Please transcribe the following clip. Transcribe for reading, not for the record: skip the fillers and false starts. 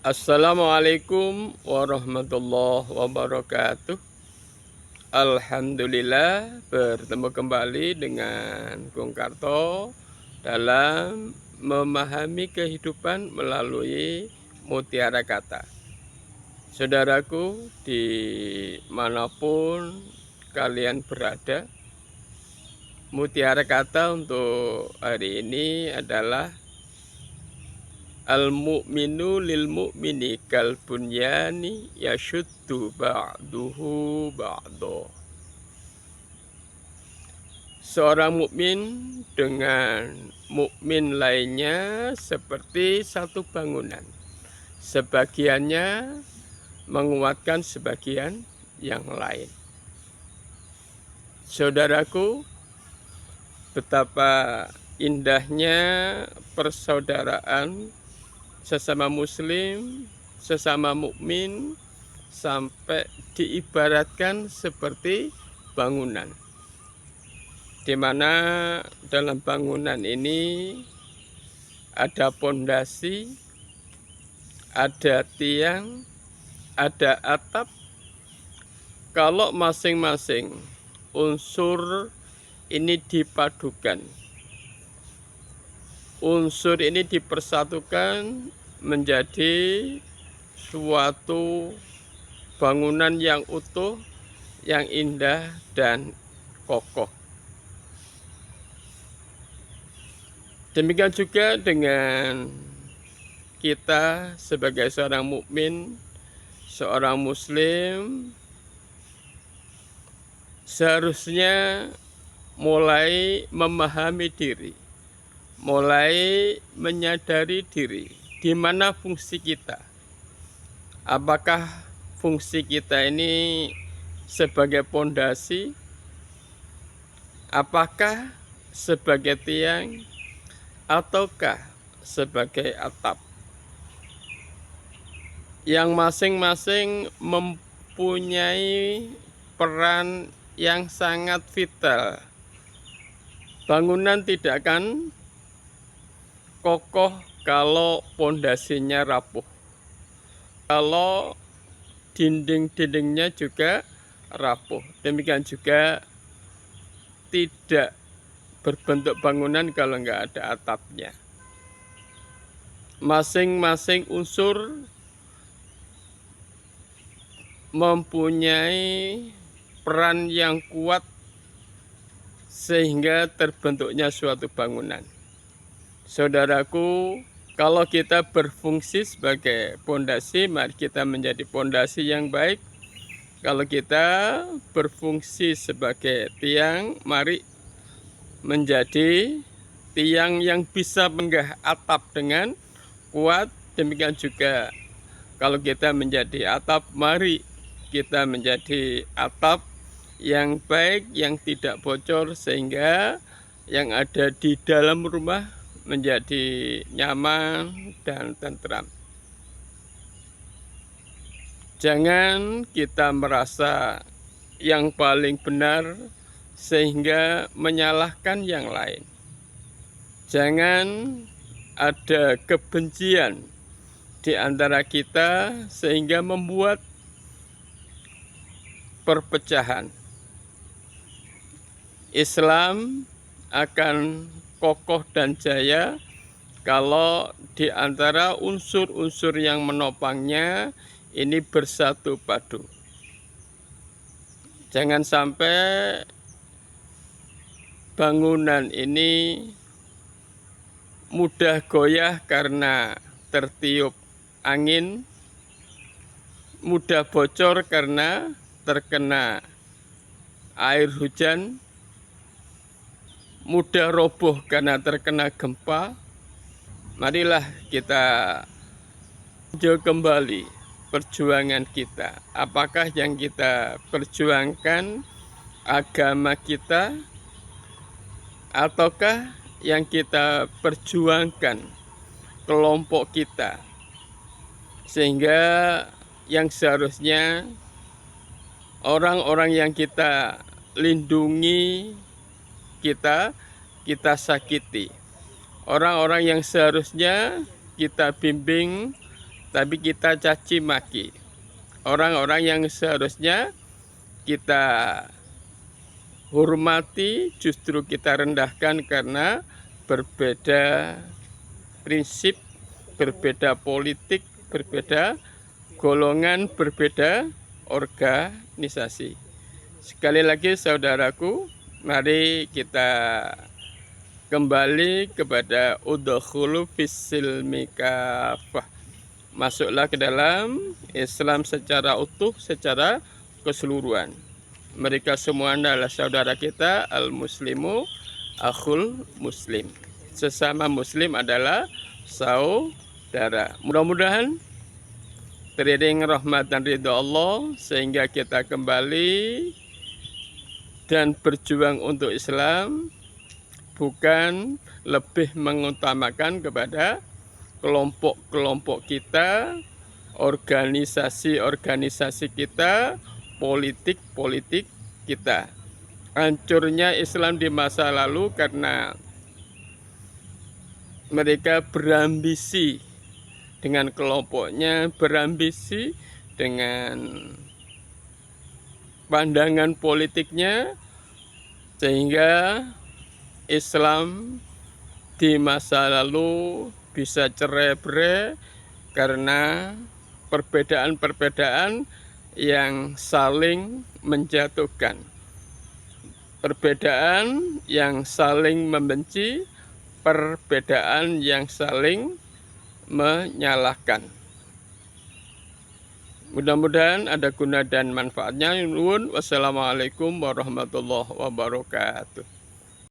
Assalamualaikum warahmatullahi wabarakatuh. Alhamdulillah bertemu kembali dengan Kung Karto dalam memahami kehidupan melalui mutiara kata. Saudaraku, dimanapun kalian berada, mutiara kata untuk hari ini adalah al-mu'minu lil mu'mini kal bunyani yashuddu ba'duhu ba'do. Seorang mukmin dengan mukmin lainnya seperti satu bangunan. Sebagiannya menguatkan sebagian yang lain. Saudaraku, betapa indahnya persaudaraan sesama muslim, sesama mukmin, sampai diibaratkan seperti bangunan, di mana dalam bangunan ini ada pondasi, ada tiang, ada atap. Kalau masing-masing unsur ini dipadukan, unsur ini dipersatukan menjadi suatu bangunan yang utuh, yang indah dan kokoh. Demikian juga dengan kita sebagai seorang mukmin, seorang muslim, seharusnya mulai memahami diri, mulai menyadari diri, di mana fungsi kita. Apakah fungsi kita ini sebagai pondasi? Apakah sebagai tiang? Ataukah sebagai atap? Yang masing-masing mempunyai peran yang sangat vital. Bangunan tidak akan kokoh kalau pondasinya rapuh, kalau dinding-dindingnya juga rapuh. Demikian juga tidak berbentuk bangunan kalau nggak ada atapnya. Masing-masing unsur mempunyai peran yang kuat sehingga terbentuknya suatu bangunan. Saudaraku, kalau kita berfungsi sebagai pondasi, mari kita menjadi pondasi yang baik. Kalau kita berfungsi sebagai tiang, mari menjadi tiang yang bisa menggah atap dengan kuat. Demikian juga kalau kita menjadi atap, mari kita menjadi atap yang baik, yang tidak bocor, sehingga yang ada di dalam rumah menjadi nyaman dan tentram. Jangan kita merasa yang paling benar sehingga menyalahkan yang lain. Jangan ada kebencian di antara kita sehingga membuat perpecahan. Islam akan kokoh dan jaya kalau di antara unsur-unsur yang menopangnya ini bersatu padu. Jangan sampai bangunan ini mudah goyah karena tertiup angin, mudah bocor karena terkena air hujan, mudah roboh karena terkena gempa. Marilah kita tinjau kembali perjuangan kita. Apakah yang kita perjuangkan agama kita, ataukah yang kita perjuangkan kelompok kita? Sehingga yang seharusnya orang-orang yang kita lindungi, kita sakiti. Orang-orang yang seharusnya kita bimbing, tapi kita caci maki. Orang-orang yang seharusnya kita hormati justru kita rendahkan karena berbeda prinsip, berbeda politik, berbeda golongan, berbeda organisasi. Sekali lagi saudaraku, mari kita kembali kepada udkhulu fis-silmi kafah. Masuklah ke dalam Islam secara utuh, secara keseluruhan. Mereka semua adalah saudara kita, al-muslimu akhul muslim. Sesama muslim adalah saudara. Mudah-mudahan teriring rahmat dan ridha Allah sehingga kita kembali dan berjuang untuk Islam, bukan lebih mengutamakan kepada kelompok-kelompok kita, organisasi-organisasi kita, politik-politik kita. Hancurnya Islam di masa lalu karena mereka berambisi dengan kelompoknya, berambisi dengan pandangan politiknya, sehingga Islam di masa lalu bisa cerai-berai karena perbedaan-perbedaan yang saling menjatuhkan, perbedaan yang saling membenci, perbedaan yang saling menyalahkan. Mudah-mudahan ada guna dan manfaatnya. Wassalamualaikum warahmatullahi wabarakatuh.